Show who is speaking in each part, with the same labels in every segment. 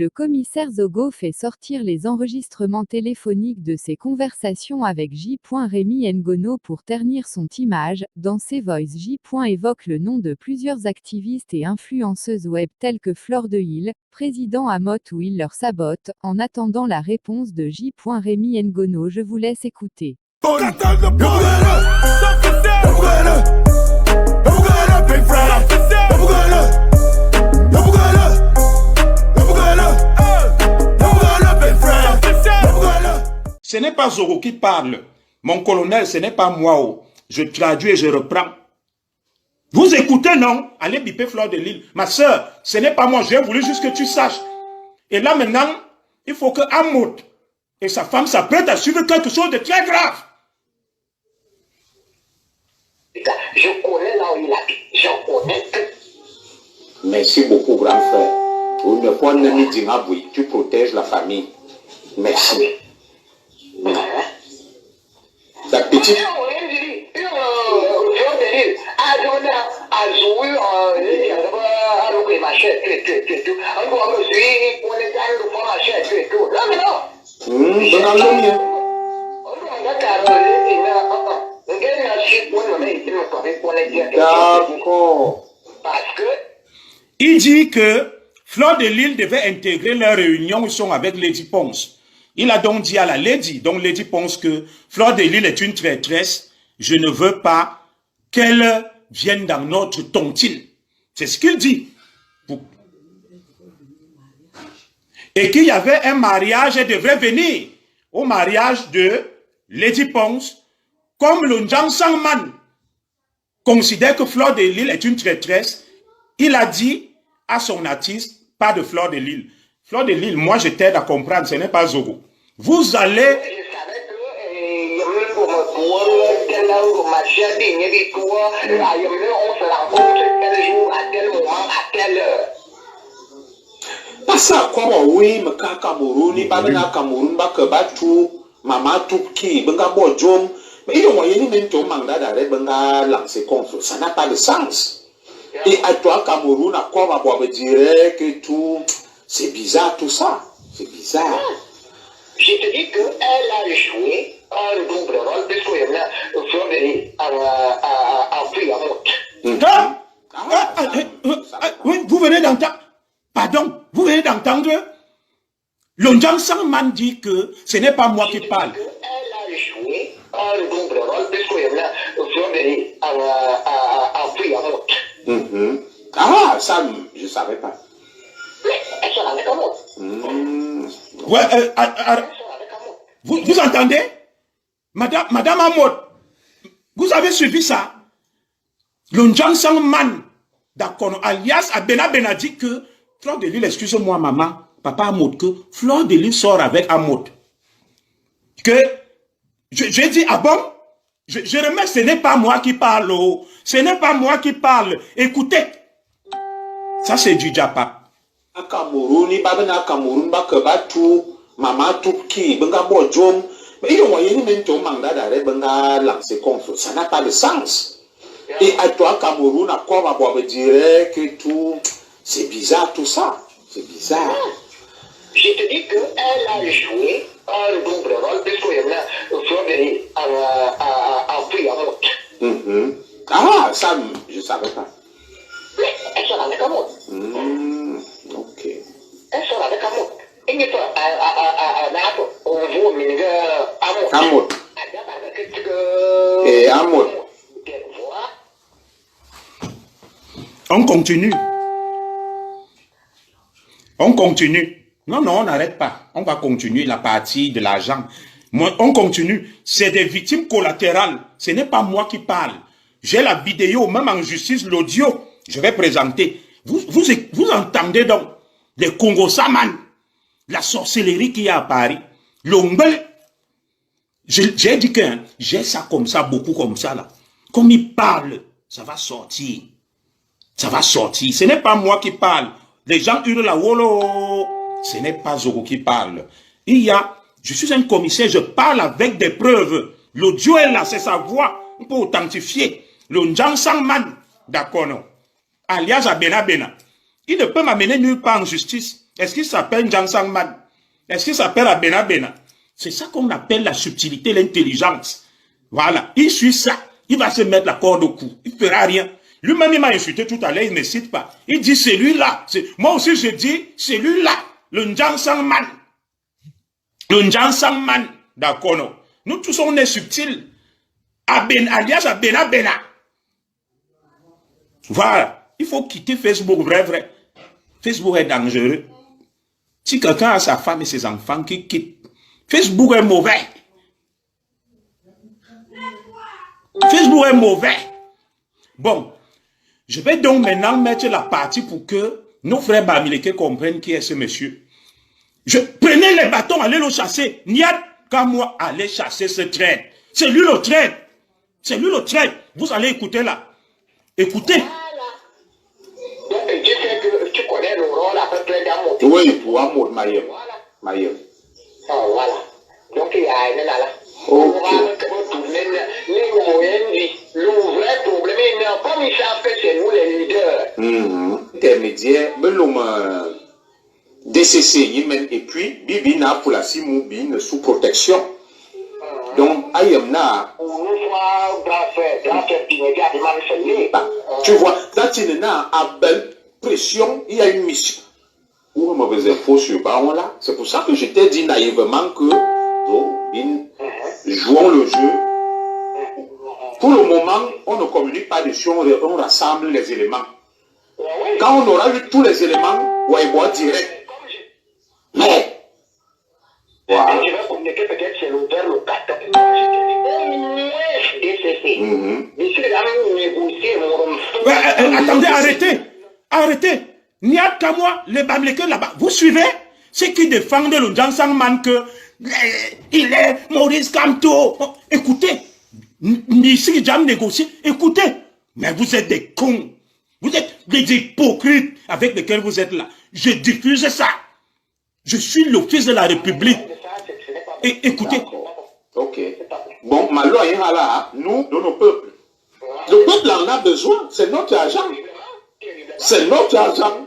Speaker 1: le commissaire Zogo fait sortir les enregistrements téléphoniques de ses conversations avec J. Rémi Ngono pour ternir son image. Dans ses voices, J. évoque le nom de plusieurs activistes et influenceuses web tels que Fleur de Hill, président Amot où il leur sabote. En attendant la réponse de J. Rémi Ngono, je vous laisse écouter.
Speaker 2: Ce n'est pas Zogo qui parle. Mon colonel, ce n'est pas moi. Oh. Je traduis et je reprends. Vous écoutez, non? Allez biper Fleur de Lille. Ma soeur, ce n'est pas moi. J'ai voulu juste que tu saches. Et là, maintenant, il faut que Amoud et sa femme s'apprêtent à suivre quelque chose de très grave.
Speaker 3: Je connais là où il habite. J'en connais que.
Speaker 4: Merci beaucoup, grand frère. Vous ne pouvez pas me dire, oui, tu protèges la famille. Merci. La petite.
Speaker 2: Il dit que Fleur de Lille devait intégrer leur réunion où ils sont avec Lady Ponce. Il a donc dit à la Lady, donc Lady Ponce, que Fleur de Lille est une traîtresse. Je ne veux pas qu'elle vienne dans notre tontine. C'est ce qu'il dit. Et qu'il y avait un mariage, elle devrait venir au mariage de Lady Ponce. Comme le Njang Sangman considère que Fleur de Lille est une traîtresse, il a dit à son artiste, pas de Fleur de Lille. Fleur de Lille, moi je t'aide à comprendre, ce n'est pas Zogo. Vous allez...
Speaker 4: Pas ça, comme oui, me Cameroun, pas Cameroun, pas que Batou, Maman Touki, Benga Bodjom. Mais il y a moyen de mettre un mandat d'arrêt, Benga lancer contre. Ça n'a pas de sens. Et à toi, Cameroun, à quoi va boire direct et tout. C'est bizarre tout ça. C'est bizarre.
Speaker 3: Je te dis qu'elle a joué un double rôle parce qu'elle a pris un
Speaker 2: Oui, vous venez d'entendre. Pardon, vous venez d'entendre. Lonjang Sangman dit que ce n'est pas moi qui parle.
Speaker 3: Elle a joué un double rôle parce qu'elle a pris un
Speaker 4: Ah, ça, je ne savais pas.
Speaker 3: Elle sera avec un autre.
Speaker 2: Ouais, vous entendez? Madame Amod, vous avez suivi ça? Lonjang Sangman, d'accord, alias Abena Bena dit que Fleur de Lille, excusez-moi maman, papa Amod, que Fleur de Lille sort avec Amod. Que, je dis, ah bon? Je remets, ce n'est pas moi qui parle, oh. Ce n'est pas moi qui parle. Écoutez, ça c'est du Japa.
Speaker 4: Cameroun, Babena Cameroun, Batou, Maman Touki, Benga Bodjom. Mais il y a moyen de mettre un mandat d'arrêt, Benga lancer contre. Ça n'a pas de sens. Et à toi, Cameroun, à quoi va boire direct et tout. C'est bizarre tout ça. C'est bizarre.
Speaker 3: Je te dis qu'elle a joué un double rôle parce qu'elle a pris un autre.
Speaker 4: Ah, ça, je ne savais pas.
Speaker 3: Elle sera avec un autre.
Speaker 4: Ok.
Speaker 3: Elle sera avec un autre. Et il faut on voit
Speaker 4: Amour. Et Amour.
Speaker 2: On continue. On continue. Non, on n'arrête pas. On va continuer la partie de l'argent. On continue. C'est des victimes collatérales. Ce n'est pas moi qui parle. J'ai la vidéo, même en justice, l'audio. Je vais présenter. Vous entendez donc les Congo Saman, la sorcellerie qu'il y a à Paris, l'ongle. J'ai dit que j'ai ça comme ça, beaucoup comme ça là. Comme il parle, ça va sortir. Ça va sortir. Ce n'est pas moi qui parle. Les gens hurlent la wolo. Ce n'est pas Zogo qui parle. Je suis un commissaire, je parle avec des preuves. L'audio est là, c'est sa voix. On peut authentifier. Le Njang Sangman, d'accord, non. Alias Abena Bena. Il ne peut m'amener nulle part en justice. Est-ce qu'il s'appelle Jan Sangman? Est-ce qu'il s'appelle Abena Bena? C'est ça qu'on appelle la subtilité, l'intelligence. Voilà. Il suit ça. Il va se mettre la corde au cou. Il ne fera rien. Lui-même, il m'a insulté tout à l'heure, il ne cite pas. Il dit celui-là. Moi aussi, je dis celui-là. Le Njan Sangman. Le Njan Sangman. D'accord, non. Nous tous, on est subtils. Alias Abena Bena. Voilà. Il faut quitter Facebook, vrai. Facebook est dangereux. Si quelqu'un a sa femme et ses enfants qui quittent, Facebook est mauvais. Facebook est mauvais. Bon, je vais donc maintenant mettre la partie pour que nos frères Bamileke comprennent qui est ce monsieur. Prenez les bâtons, allez le chasser. Niat, quand moi, allez chasser ce traître. C'est lui le traître. C'est lui le traître. Vous allez écouter là. Écoutez.
Speaker 3: Donc, je sais que tu connais le rôle après toi dans mon
Speaker 4: Oui, pour Amour Mayem. Mayem.
Speaker 3: Oh, voilà. Donc, il y a une là.
Speaker 4: Ok.
Speaker 3: Le vrai problème est comme ils savent que c'est nous les leaders.
Speaker 4: Intermédiaire, DCC, et puis Bibi n'a pour la Simoubine sous protection. Donc, Ayemna. Tu vois, Tatinena a belle pression, il y a une mission. Ou mauvais info sur Baron là. C'est pour ça que je t'ai dit naïvement que jouons le jeu. Pour le moment, on ne communique pas dessus, on rassemble les éléments. Quand on aura eu tous les éléments, on va direct. Mais, voilà.
Speaker 3: Je vais communiquer peut-être chez l'auteur le 14.
Speaker 2: Attendez, arrêtez. Niat Kamwa, les Bamileke là-bas. Vous suivez? Ceux qui défendent le Njan Sangman que il est Maurice Kamto. Écoutez, ici, Jam négocie. Écoutez, mais vous êtes des cons. Vous êtes des hypocrites avec lesquels vous êtes là. Je diffuse ça. Je suis le fils de la République. Et écoutez.
Speaker 4: Ok. Bon, ma loi est là, nous, de nos peuples. Le peuple en a besoin. C'est notre argent. C'est notre argent.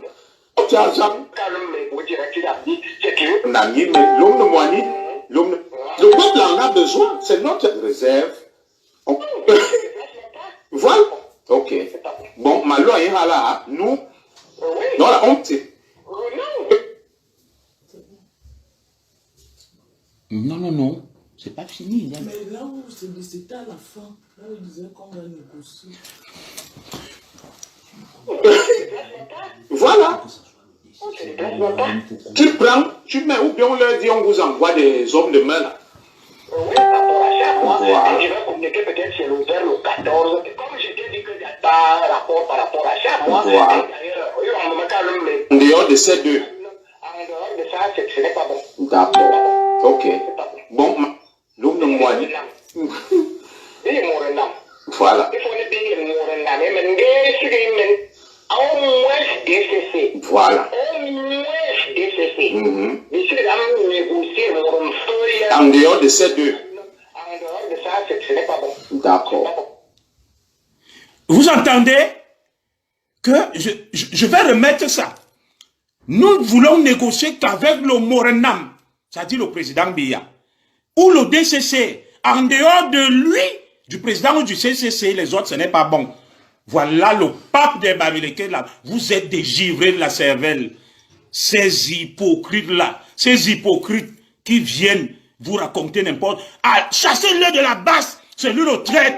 Speaker 4: Notre argent. Le peuple en a besoin. C'est notre réserve. Voilà. Ok. Bon, ma loi est là, nous. Non, la honte.
Speaker 2: Non. C'est pas fini. Hein.
Speaker 5: Mais là où c'était à la fin, là où il disait qu'on va négocier.
Speaker 4: Voilà. Tu prends, tu mets, ou bien on leur dit, on vous envoie des hommes de main là.
Speaker 3: Oui, par rapport à ça, moi, je vais communiquer peut-être chez l'auteur le 14. Comme je t'ai dit qu'il n'y a pas rapport par rapport à ça, moi,
Speaker 4: voilà. En dehors de ces deux.
Speaker 3: En dehors de ça, ce n'est pas bon.
Speaker 4: D'accord. Ok. Bon, l'homme de moi. Voilà. Voilà. En dehors de ces deux. D'accord.
Speaker 2: Vous entendez que je vais remettre ça. Nous voulons négocier qu'avec le Morenam, c'est-à-dire le président Biya, ou le DCC, en dehors de lui, du président ou du CCC, les autres, ce n'est pas bon. Voilà le pape des Bamileke là. Vous êtes des givrés de la cervelle. Ces hypocrites-là, ces hypocrites qui viennent vous raconter n'importe. Ah, chassez-le de la base, c'est lui le traître.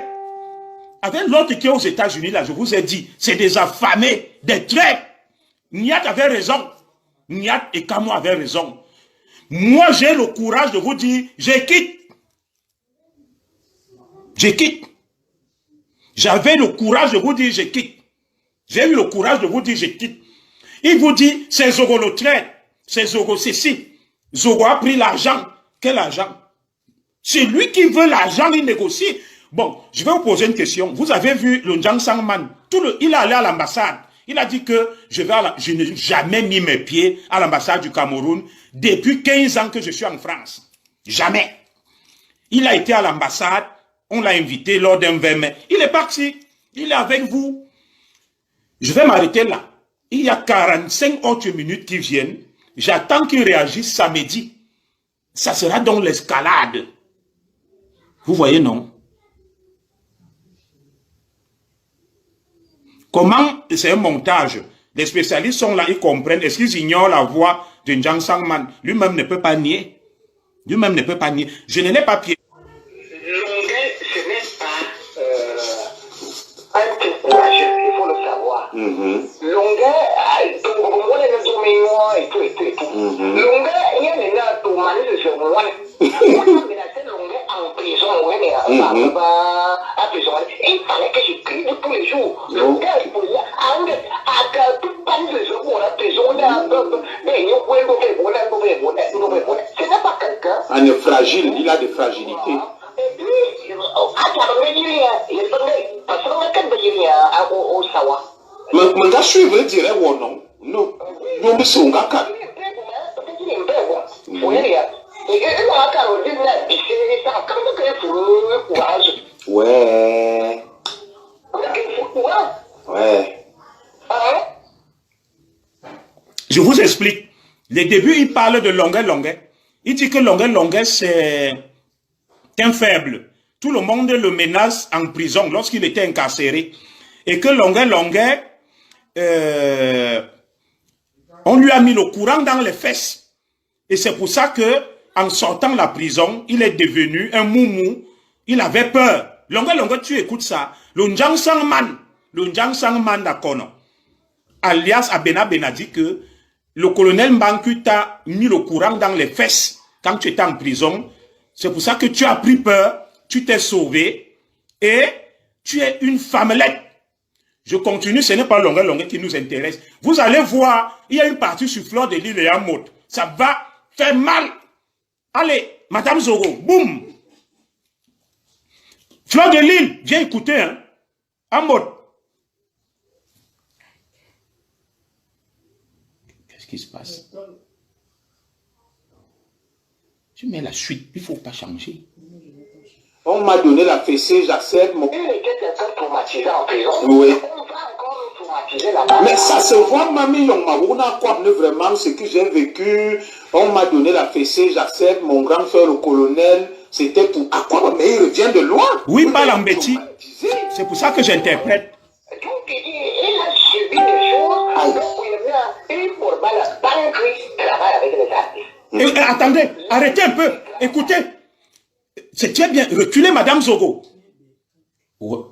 Speaker 2: Avec l'autre qui est aux États-Unis, là, je vous ai dit, c'est des affamés, des traîtres. Niat avait raison. Niat et Kamo avaient raison. Moi, j'ai le courage de vous dire, je quitte. Je quitte. J'avais le courage de vous dire, je quitte. J'ai eu le courage de vous dire, je quitte. Il vous dit, c'est Zogo le traître. C'est Zogo ceci. Zogo a pris l'argent. Quel argent? C'est lui qui veut l'argent, il négocie. Bon, je vais vous poser une question. Vous avez vu le Njan Sangman, il est allé à l'ambassade. Il a dit que je n'ai jamais mis mes pieds à l'ambassade du Cameroun depuis 15 ans que je suis en France. Jamais. Il a été à l'ambassade, on l'a invité lors d'un 20 mai. Il est parti, il est avec vous. Je vais m'arrêter là. Il y a 45 autres minutes qui viennent. J'attends qu'il réagisse samedi. Ça sera donc l'escalade. Vous voyez, non? Comment? C'est un montage. Les spécialistes sont là, ils comprennent. Est-ce qu'ils ignorent la voix de N'Jang Sangman? Lui-même ne peut pas nier. Lui-même ne peut pas nier. Je ne l'ai pas pied.
Speaker 3: Longuet, ce n'est pas un témoignage, il faut le savoir. Longuet, on est dans mémoire et tout. Longuet, il y a des gens qui ont de ce moment. On a menacé Longuet en prison, il fallait que j'écrive tous les jours. Longuet, il faut dire, toute bande de ce moment, la prison, ce n'est pas quelqu'un.
Speaker 4: Un fragile, il a des fragilités.
Speaker 3: Et puis,
Speaker 4: Mon gars, suivre dirait ou non? Non. Non, mais c'est un gars. Ouais. Ouais.
Speaker 2: Je vous explique. Les débuts, il parle de Longuet. Il dit que Longuet, c'est un faible. Tout le monde le menace en prison lorsqu'il était incarcéré. Et que Longuet, on lui a mis le courant dans les fesses. Et c'est pour ça que, en sortant de la prison, il est devenu un moumou. Il avait peur. Longuet, tu écoutes ça. Le N'Jang Sangman, d'accord, non? Alias Abena Ben a dit que le colonel Mbangu t'a mis le courant dans les fesses quand tu étais en prison. C'est pour ça que tu as pris peur, tu t'es sauvé et tu es une femmelette. Je continue, ce n'est pas Longuet qui nous intéresse. Vous allez voir, il y a une partie sur Fleur de Lille et Amod. Ça va faire mal. Allez, Madame Zogo, boum. Fleur de Lille, viens écouter, hein. Amod. Qu'est-ce qui se passe? Tu mets la suite, il ne faut pas changer.
Speaker 4: On m'a donné la fessée, j'accepte mon...
Speaker 3: Il était quelqu'un traumatisé en prison.
Speaker 4: Oui.
Speaker 3: On va encore le traumatiser là-bas.
Speaker 4: Mais ça se voit, mamie, on a quoi vraiment ce que j'ai vécu. On m'a donné la fessée, j'accepte. Mon grand frère, le colonel, c'était pour... À quoi? Mais il revient de loin.
Speaker 2: Oui, pas l'embêtis. C'est pour ça que j'interprète.
Speaker 3: Donc, il a subi des choses. Il pour la banque, travaille avec les artistes.
Speaker 2: Attendez, arrêtez un peu. Écoutez. C'est très bien. Reculez, Madame Zogo.
Speaker 3: Qu'on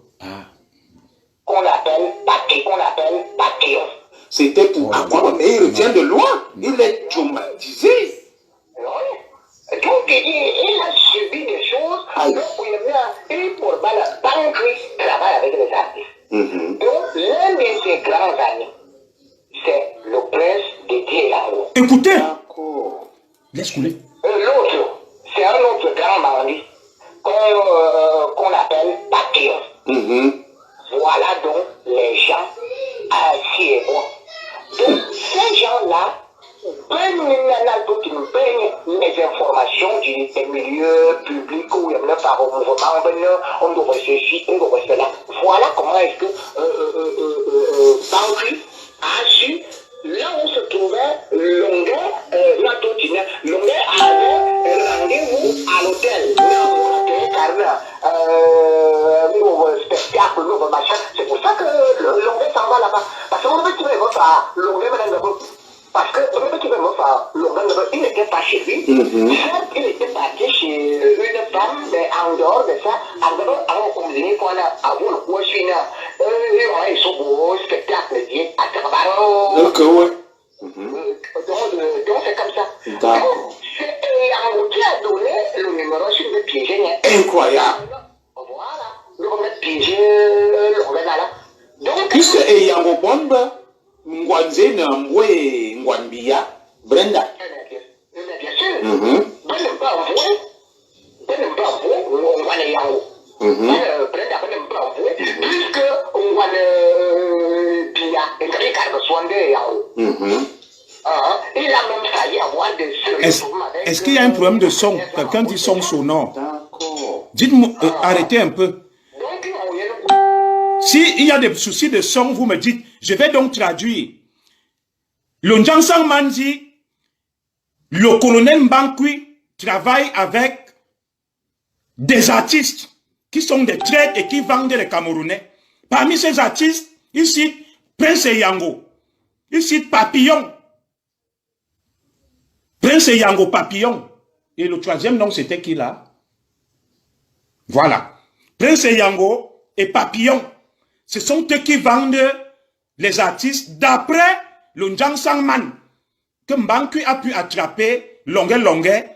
Speaker 3: appelle Panthéon.
Speaker 4: C'était pour avoir, mais il revient de loin. Il est traumatisé.
Speaker 3: Oui. Donc, il a subi des choses. Donc, il pour la banque, travaille avec les artistes. Donc, l'un de ses grands amis, c'est le prince de Dieu.
Speaker 2: Écoutez.
Speaker 4: D'accord.
Speaker 2: Laisse couler.
Speaker 3: L'autre, c'est un autre grand bandit qu'on appelle Panthéon. Voilà donc les gens assis et moi. Donc ces gens-là prennent les informations des milieux publics où il y a par au mouvement, on doit ceci, on doit cela. Voilà comment est-ce que Banqui a su, là où se trouvait Longuet, Longuet avait rendez-vous à l'hôtel. Nouveau spectacle, nouveau machin. C'est pour ça que Longuet s'en va là-bas. Parce qu'on veut qu'il me fasse Longuet, parce que Longuet, il n'était pas chez lui. Il était parti chez une femme, mais en dehors de ça, en dehors, on me dit qu'on a avoué le coup, ils sont beaux spectacles, à Trabaro.
Speaker 4: Donc, ouais.
Speaker 3: Donc, c'est comme ça.
Speaker 4: D'accord.
Speaker 3: C'est Yango qui a donné le numéro sur le piégé.
Speaker 4: Incroyable.
Speaker 3: Voilà. Le piégé, le là. Donc,
Speaker 4: puisque Yango Bomba, Ngwanze Namwe, Ngwanbia, Brenda.
Speaker 3: bien sûr. Ben ne pas avouer. On va les Yango. Brenda, ben ne pas avouer. Puisque on va le Bia, et que les cartes soient des Yango. Il a même failli avoir des
Speaker 2: Est-ce qu'il y a un problème de son? Quelqu'un dit son sonore.
Speaker 4: D'accord.
Speaker 2: Dites-moi, arrêtez un peu. S'il y a des soucis de son, vous me dites, je vais donc traduire. Le N'Jang Sangman dit, Le colonel Mbankui travaille avec des artistes qui sont des traîtres et qui vendent les Camerounais. Parmi ces artistes, il cite Prince Yango, il cite Papillon. Prince Yango Papillon. Et le troisième nom, c'était qui là? Voilà. Prince Yango et Papillon. Ce sont eux qui vendent les artistes d'après le Njang Sangman que Mbankui a pu attraper longue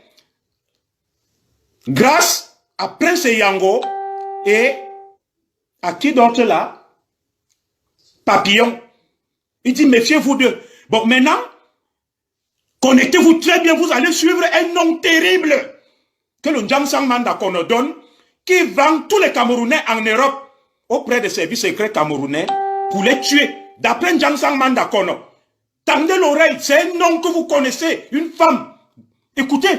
Speaker 2: grâce à Prince Yango et à qui d'autre là? Papillon. Il dit méfiez-vous d'eux. Bon, maintenant, connectez-vous très bien, vous allez suivre un nom terrible que le Njang Sangman d'Akono donne, qui vend tous les Camerounais en Europe auprès des services secrets camerounais pour les tuer. D'après Njang Sangman d'Akono. Tendez l'oreille, c'est un nom que vous connaissez, une femme. Écoutez.